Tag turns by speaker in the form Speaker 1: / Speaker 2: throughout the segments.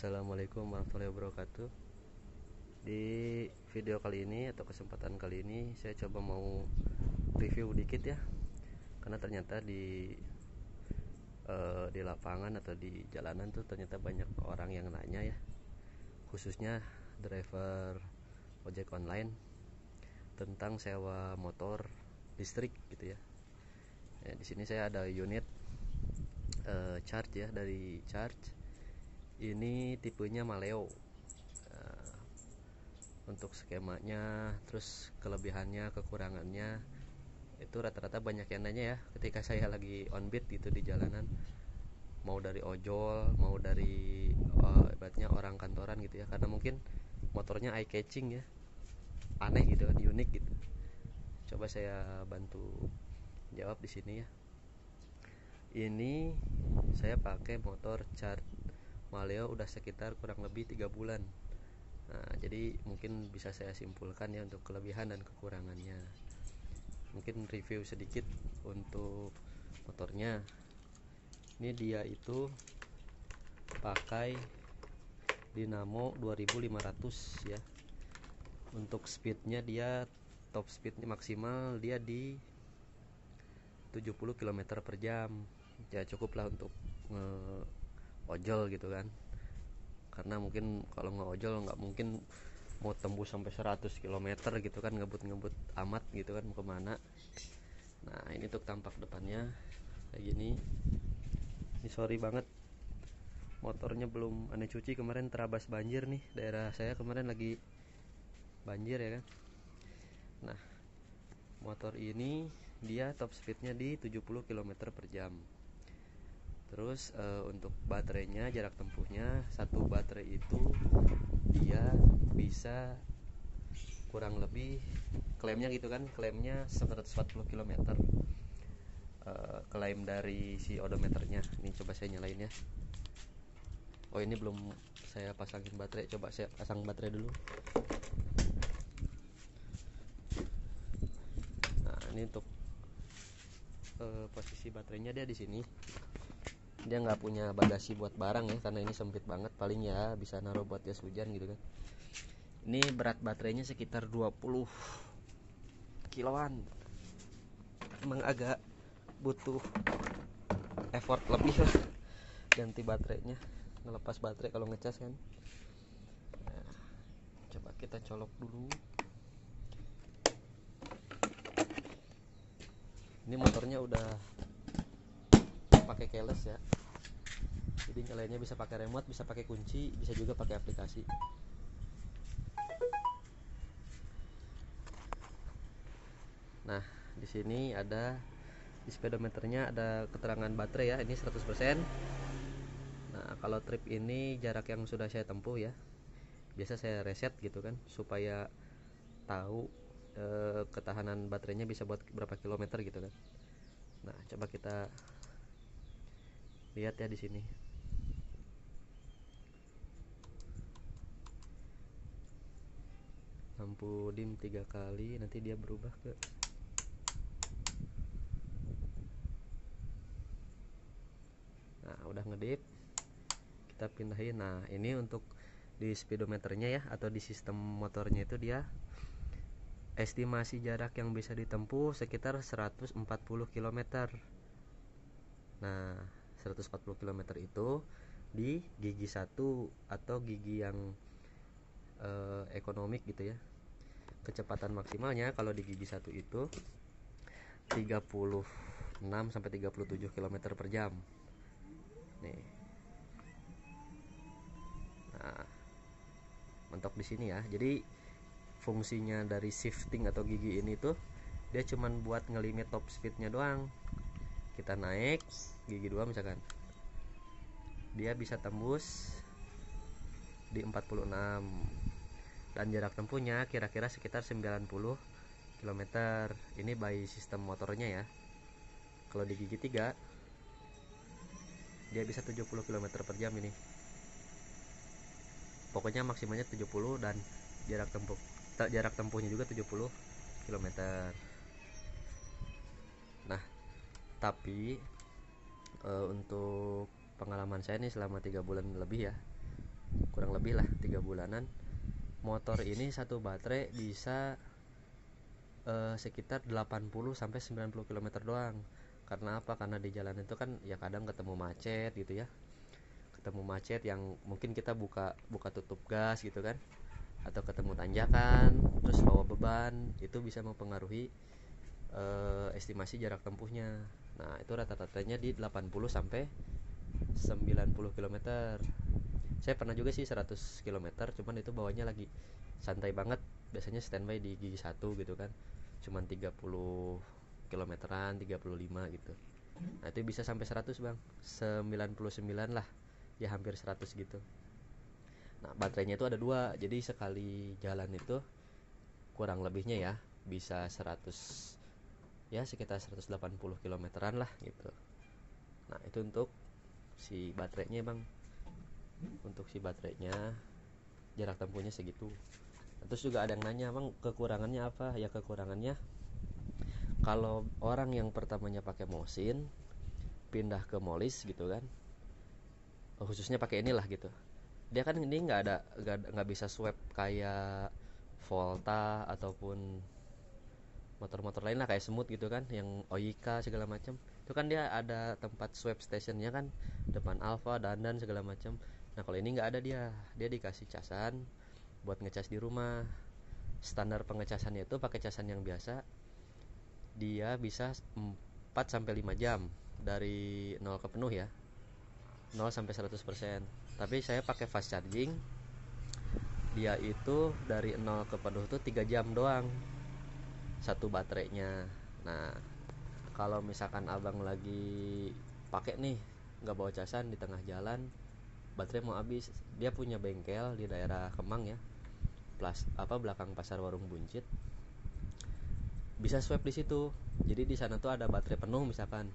Speaker 1: Assalamualaikum warahmatullahi wabarakatuh. Di video kali ini atau kesempatan kali ini saya coba mau review dikit ya, karena ternyata di lapangan atau di jalanan tuh ternyata banyak orang yang nanya ya, khususnya driver ojek online, tentang sewa motor listrik gitu ya. Di sini saya ada unit charge ya, dari charge. Ini tipenya Maleo. Untuk skemanya, terus kelebihannya, kekurangannya, itu rata-rata banyak yang nanya ya ketika saya lagi on beat gitu di jalanan, mau dari ojol, mau dari ibaratnya orang kantoran gitu ya, karena mungkin motornya eye catching ya, aneh gitu kan, unik gitu. Coba saya bantu jawab di sini ya. Ini saya pakai motor charge Maleo udah sekitar kurang lebih 3 bulan. Nah, jadi mungkin bisa saya simpulkan ya untuk kelebihan dan kekurangannya. Mungkin review sedikit untuk motornya. Ini dia itu pakai dinamo 2500 ya. Untuk speednya dia top speednya maksimal dia di 70 km per jam. Ya cukup lah untuk ojol gitu kan, karena mungkin kalau ngeojol nggak mungkin mau tembus sampai 100 km gitu kan, ngebut-ngebut amat gitu kan, mau kemana. Nah, ini untuk tampak depannya kayak gini. Ini sorry banget, motornya belum aneh cuci, kemarin terabas banjir nih, daerah saya kemarin lagi banjir ya kan. Nah, motor ini dia top speednya di 70 km per jam. Terus untuk baterainya, jarak tempuhnya, satu baterai itu dia bisa kurang lebih, klaimnya gitu kan, klaimnya 140 km. Klaim dari si odometernya. Ini coba saya nyalain ya. Oh, ini belum saya pasangin baterai, coba saya pasang baterai dulu. Nah, ini untuk posisi baterainya dia di sini. Dia nggak punya bagasi buat barang ya, karena ini sempit banget, paling ya bisa naruh buat jas hujan gitu kan. Ini berat baterainya sekitar 20 kiloan. Emang agak butuh effort lebih lah ganti baterainya, ngelepas baterai kalau ngecas kan. Nah, coba kita colok dulu. Ini motornya udah pakai keyless ya, jadi nyalainnya bisa pakai remote, bisa pakai kunci, bisa juga pakai aplikasi. Nah, di sini ada di speedometernya ada keterangan baterai ya, ini 100%. Nah, kalau trip ini jarak yang sudah saya tempuh ya, biasa saya reset gitu kan, supaya tahu ketahanan baterainya bisa buat berapa kilometer gitu kan. Nah, coba kita lihat ya di sini. Lampu dim 3 kali, nanti dia berubah ke udah ngedip, kita pindahin. Nah, ini untuk di speedometernya ya, atau di sistem motornya itu dia estimasi jarak yang bisa ditempuh sekitar 140 km. Nah, 140 km itu di gigi 1 atau gigi yang ekonomik gitu ya. Kecepatan maksimalnya kalau di gigi 1 itu 36 sampai 37 km per jam. Nih. Nah, mentok di sini ya. Jadi fungsinya dari shifting atau gigi ini tuh dia cuman buat ngelimit top speednya doang. Kita naik gigi 2 misalkan, dia bisa tembus di 46, dan jarak tempuhnya kira-kira sekitar 90 km. Ini by sistem motornya ya. Kalau di gigi 3 dia bisa 70 km per jam ini. Pokoknya maksimalnya 70, dan jarak tempuhnya juga 70 km. Nah, tapi untuk pengalaman saya nih selama 3 bulan lebih ya, kurang lebih lah 3 bulanan. Motor ini satu baterai bisa sekitar 80 sampai 90 km doang. Karena apa? Karena di jalan itu kan ya kadang ketemu macet gitu ya. Ketemu macet yang mungkin kita buka tutup gas gitu kan. Atau ketemu tanjakan, terus bawa beban, itu bisa mempengaruhi estimasi jarak tempuhnya. Nah, itu rata-ratanya di 80 sampai 90 km. Saya pernah juga sih 100 km, cuman itu bawanya lagi santai banget. Biasanya standby di gigi 1 gitu kan. Cuman 30 kilometeran, 35 gitu. Nah, itu bisa sampai 100, Bang. 99 lah. Ya hampir 100 gitu. Nah, baterainya itu ada 2. Jadi sekali jalan itu kurang lebihnya ya bisa 100, ya sekitar 180 kilometeran lah gitu. Nah, itu untuk si baterainya, Bang. Untuk si baterainya jarak tempuhnya segitu. Terus juga ada yang nanya, Bang, kekurangannya apa? Ya kekurangannya kalau orang yang pertamanya pakai Mosin pindah ke Molis gitu kan, khususnya pakai inilah gitu, dia kan ini nggak bisa swap kayak Volta ataupun motor-motor lain lah kayak Smooth gitu kan, yang OYK segala macam. Itu kan dia ada tempat swap stationnya kan, depan Alfa, Dandan segala macam. Nah, kalau ini nggak ada, dia dikasih casan buat ngecas di rumah. Standar pengecasannya itu pakai casan yang biasa, dia bisa 4 sampai 5 jam dari 0 ke penuh ya. 0 sampai 100%. Tapi saya pakai fast charging, dia itu dari 0 ke penuh tuh 3 jam doang satu baterainya. Nah, kalau misalkan abang lagi pakai nih, nggak bawa casan, di tengah jalan baterai mau habis, dia punya bengkel di daerah Kemang ya, belakang pasar Warung Buncit, bisa swap di situ. Jadi di sana tuh ada baterai penuh, misalkan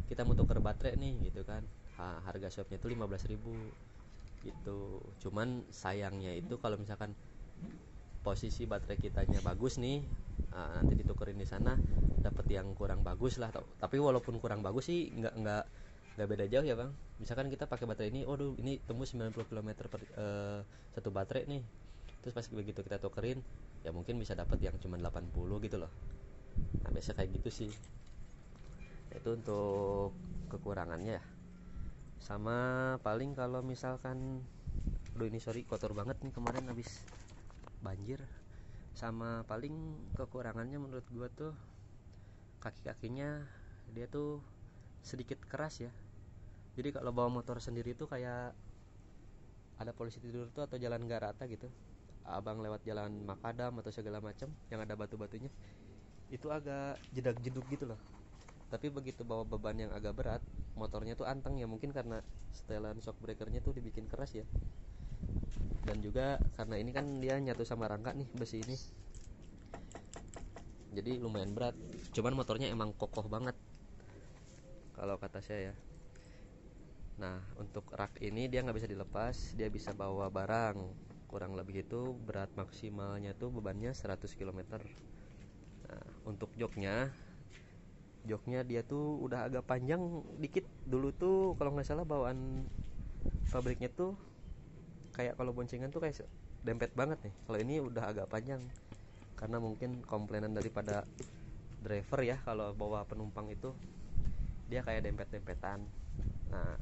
Speaker 1: kita mau tuker baterai nih gitu kan, harga swapnya tuh 15.000 gitu. Cuman sayangnya itu kalau misalkan posisi baterai kitanya bagus nih, nanti ditukerin di sana dapat yang kurang bagus lah. Tapi walaupun kurang bagus sih nggak beda jauh ya, Bang. Misalkan kita pakai baterai ini, ini tembus 90 km per satu baterai nih, terus pas begitu kita tukerin ya mungkin bisa dapat yang cuma 80 gitu loh. Nah, biasa kayak gitu sih. Itu untuk kekurangannya ya. Sama paling kalau misalkan, ini sorry kotor banget nih kemarin habis banjir. Sama paling kekurangannya menurut gua tuh kaki-kakinya, dia tuh sedikit keras ya. Jadi kalau bawa motor sendiri tuh kayak ada polisi tidur tuh, atau jalan gak rata gitu, abang lewat jalan makadam atau segala macam yang ada batu-batunya, itu agak jedak-jeduk gitu loh. Tapi begitu bawa beban yang agak berat, motornya tuh anteng ya, mungkin karena setelan shock breakernya tuh dibikin keras ya. Dan juga karena ini kan dia nyatu sama rangka nih, besi ini, jadi lumayan berat. Cuman motornya emang kokoh banget kalau kata saya ya. Nah, untuk rak ini dia nggak bisa dilepas, dia bisa bawa barang. Kurang lebih itu berat maksimalnya tuh bebannya 100 km. Nah, untuk joknya dia tuh udah agak panjang dikit. Dulu tuh kalau nggak salah bawaan pabriknya tuh kayak kalau boncengan tuh kayak dempet banget nih. Kalau ini udah agak panjang karena mungkin komplainan daripada driver ya, kalau bawa penumpang itu dia kayak dempet-dempetan. Nah,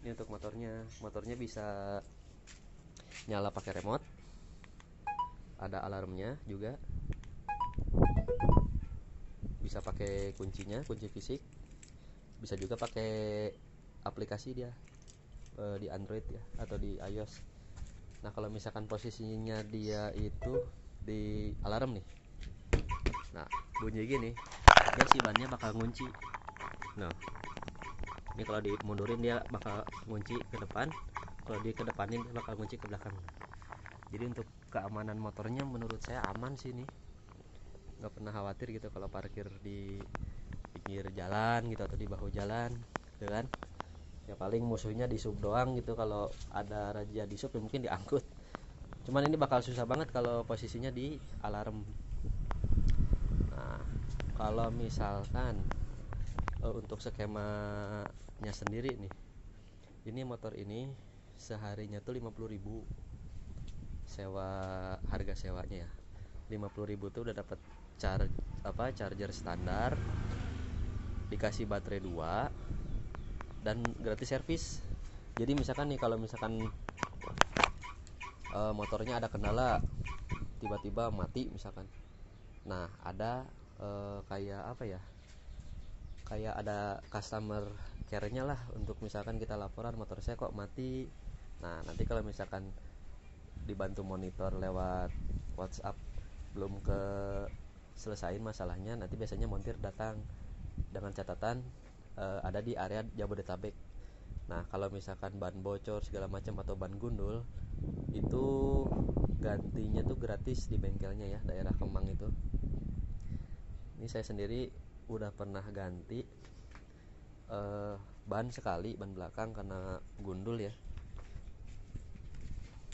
Speaker 1: ini untuk motornya bisa nyala pakai remote, ada alarmnya juga, bisa pakai kuncinya, kunci fisik, bisa juga pakai aplikasi dia di Android ya atau di iOS. Nah, kalau misalkan posisinya dia itu di alarm nih, nah bunyi gini, dia si bannya bakal ngunci. Nah, ini kalau dimundurin dia bakal ngunci ke depan, kalau dia kedepanin dia bakal ngunci ke belakang. Jadi untuk keamanan motornya menurut saya aman sih nih, nggak pernah khawatir gitu kalau parkir di pinggir jalan gitu atau di bahu jalan gitu kan. Ya paling musuhnya di sub doang gitu, kalau ada razia di sub ya mungkin diangkut. Cuman ini bakal susah banget kalau posisinya di alarm. Nah, kalau misalkan untuk skemanya sendiri nih, ini motor ini seharinya tuh 50.000 sewa, harga sewanya ya 50.000 tuh udah dapat charger standar, dikasih baterai 2 dan gratis servis. Jadi misalkan nih kalau misalkan motornya ada kendala, tiba-tiba mati misalkan, nah ada kayak apa ya, kayak ada customer care-nya lah, untuk misalkan kita laporan motor saya kok mati. Nah nanti kalau misalkan dibantu monitor lewat WhatsApp belum ke selesain masalahnya, nanti biasanya montir datang dengan catatan ada di area Jabodetabek. Nah kalau misalkan ban bocor segala macam atau ban gundul, itu gantinya tuh gratis di bengkelnya ya, daerah Kemang itu. Ini saya sendiri udah pernah ganti ban sekali, ban belakang karena gundul ya.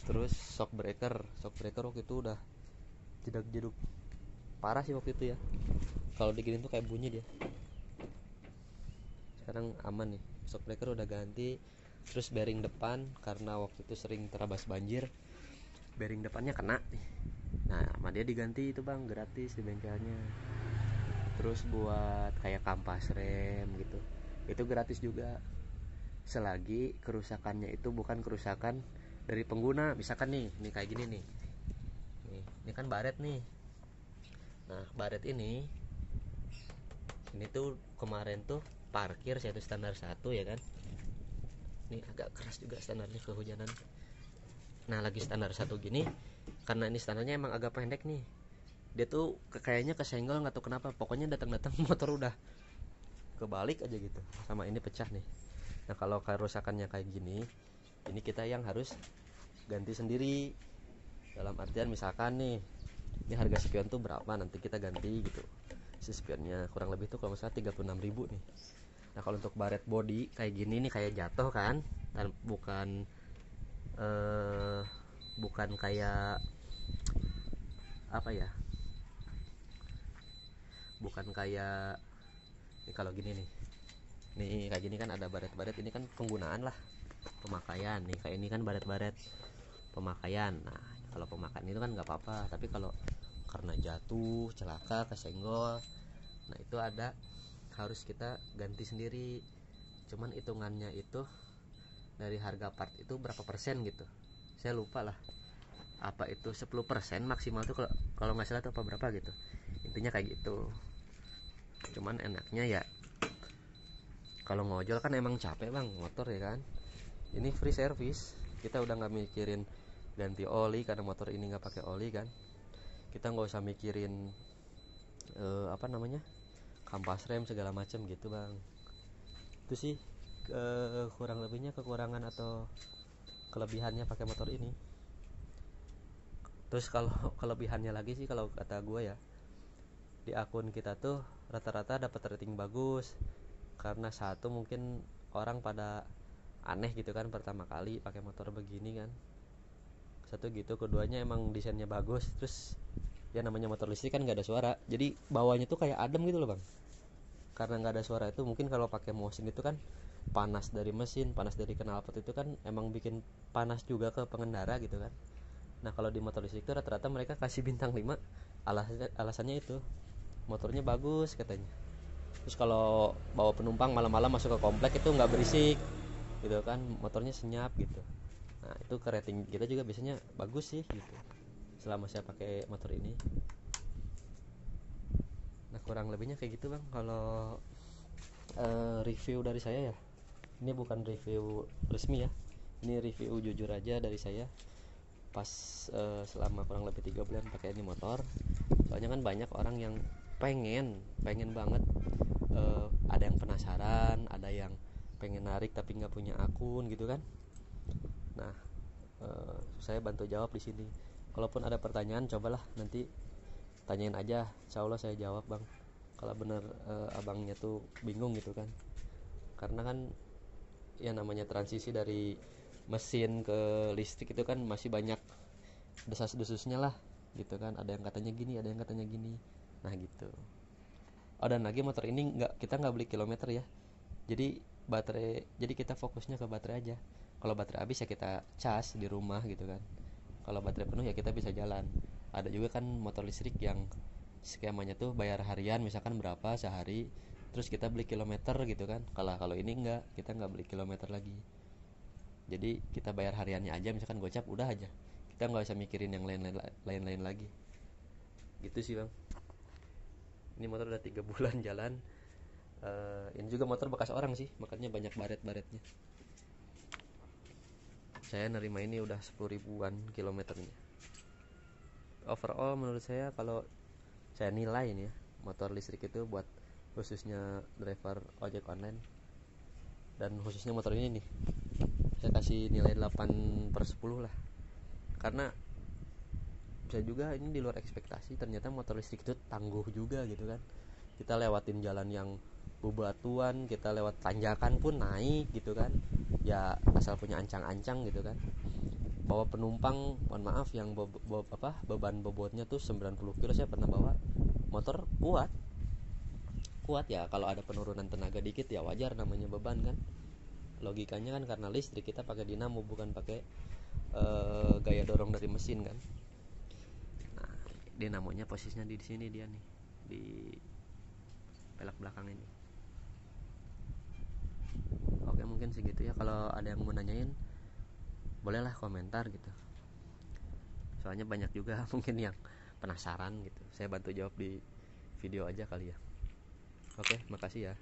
Speaker 1: Terus shock breaker waktu itu udah jedak-jeduk parah sih waktu itu ya, kalau diginin tuh kayak bunyi dia. Sekarang aman nih, shock breaker udah ganti. Terus bearing depan, karena waktu itu sering terabas banjir, bearing depannya kena nih. Nah sama dia diganti itu bang, gratis di bengkelnya. Terus buat kayak kampas rem gitu, itu gratis juga, selagi kerusakannya itu bukan kerusakan dari pengguna. Misalkan nih kayak gini nih, ini kan baret nih. Nah baret ini tuh kemarin tuh parkir saya tuh standar 1 ya kan. Ini agak keras juga standarnya, kehujanan. Nah lagi standar 1 gini, karena ini standarnya emang agak pendek nih, dia tuh kayaknya kesenggol nggak tahu kenapa, pokoknya datang motor udah kebalik aja gitu, sama ini pecah nih. Nah kalau kerusakannya kayak gini, ini kita yang harus ganti sendiri. Dalam artian misalkan nih, ini harga spion tuh berapa, nanti kita ganti gitu. Si spionnya kurang lebih tuh kalau misalnya 36.000 nih. Nah kalau untuk baret body kayak gini nih, kayak jatuh kan, dan bukan kayak apa ya, bukan kayak ini. Kalau gini nih kayak gini kan ada baret-baret, ini kan penggunaan lah, pemakaian nih. Kayak ini kan baret-baret pemakaian. Nah kalau pemakaian itu kan nggak apa-apa, tapi kalau karena jatuh, celaka, kesenggol, nah itu harus kita ganti sendiri. Cuman hitungannya itu dari harga part itu berapa persen gitu, saya lupa lah, apa itu 10% maksimal tuh kalau nggak salah tuh, apa berapa gitu, intinya kayak gitu. Cuman enaknya ya kalau ngojol kan emang capek bang, motor ya kan, ini free service, kita udah nggak mikirin ganti oli karena motor ini nggak pakai oli kan, kita nggak usah mikirin kampas rem segala macam gitu bang. Itu sih kurang lebihnya kekurangan atau kelebihannya pakai motor ini. Terus kalau kelebihannya lagi sih, kalau kata gue ya, di akun kita tuh rata-rata dapat rating bagus, karena satu mungkin orang pada aneh gitu kan pertama kali pakai motor begini kan, satu gitu. Keduanya emang desainnya bagus. Terus ya namanya motor listrik kan nggak ada suara, jadi bawahnya tuh kayak adem gitu loh bang. Karena nggak ada suara itu, mungkin kalau pakai mesin itu kan panas dari mesin, panas dari knalpot itu kan emang bikin panas juga ke pengendara gitu kan. Nah kalau di motor listrik itu rata-rata mereka kasih bintang 5, alasannya itu motornya bagus katanya. Terus kalau bawa penumpang malam-malam masuk ke komplek itu nggak berisik gitu kan, motornya senyap gitu. Nah itu ke rating kita juga biasanya bagus sih gitu, selama saya pakai motor ini. Nah kurang lebihnya kayak gitu bang kalau review dari saya ya. Ini bukan review resmi ya, ini review jujur aja dari saya pas selama kurang lebih 3 bulan pakai ini motor. Soalnya kan banyak orang yang pengen banget, ada yang penasaran, ada yang pengen narik tapi nggak punya akun gitu kan. Nah saya bantu jawab di sini. Kalaupun ada pertanyaan, cobalah nanti tanyain aja, insya Allah saya jawab bang. Kalau bener abangnya tuh bingung gitu kan, karena kan ya namanya transisi dari mesin ke listrik itu kan masih banyak desas-desusnya lah gitu kan. Ada yang katanya gini, ada yang katanya gini. Nah gitu. Oh dan lagi motor ini kita nggak beli kilometer ya. Jadi kita fokusnya ke baterai aja. Kalau baterai habis ya kita cas di rumah gitu kan. Kalau baterai penuh ya kita bisa jalan. Ada juga kan motor listrik yang skemanya tuh bayar harian, misalkan berapa sehari, terus kita beli kilometer gitu kan. Kalau ini enggak, kita enggak beli kilometer lagi. Jadi kita bayar hariannya aja, misalkan gocap udah aja. Kita nggak usah mikirin yang lain-lain lagi. Gitu sih bang. Ini motor udah 3 bulan jalan. Ini juga motor bekas orang sih, makanya banyak baret-baretnya. Saya nerima ini udah 10 ribuan kilometernya. Overall menurut saya, kalau saya nilai ini ya, motor listrik itu buat khususnya driver ojek online dan khususnya motor ini nih, saya kasih nilai 8/10 lah. Karena saya juga ini di luar ekspektasi, ternyata motor listrik itu tangguh juga gitu kan. Kita lewatin jalan yang bebatuan, kita lewat tanjakan pun naik gitu kan, ya asal punya ancang-ancang gitu kan. Bawa penumpang, mohon maaf, yang beban bobotnya tuh 90 kilo, saya pernah bawa. Motor kuat ya, kalau ada penurunan tenaga dikit ya wajar, namanya beban kan. Logikanya kan karena listrik, kita pakai dinamo bukan pakai gaya dorong dari mesin kan. Nah, dinamonya posisinya di sini dia nih, di pelek belakang ini. Oke, mungkin segitu ya. Kalau ada yang mau nanyain, bolehlah komentar gitu. Soalnya banyak juga mungkin yang penasaran gitu. Saya bantu jawab di video aja kali ya. Oke, makasih ya.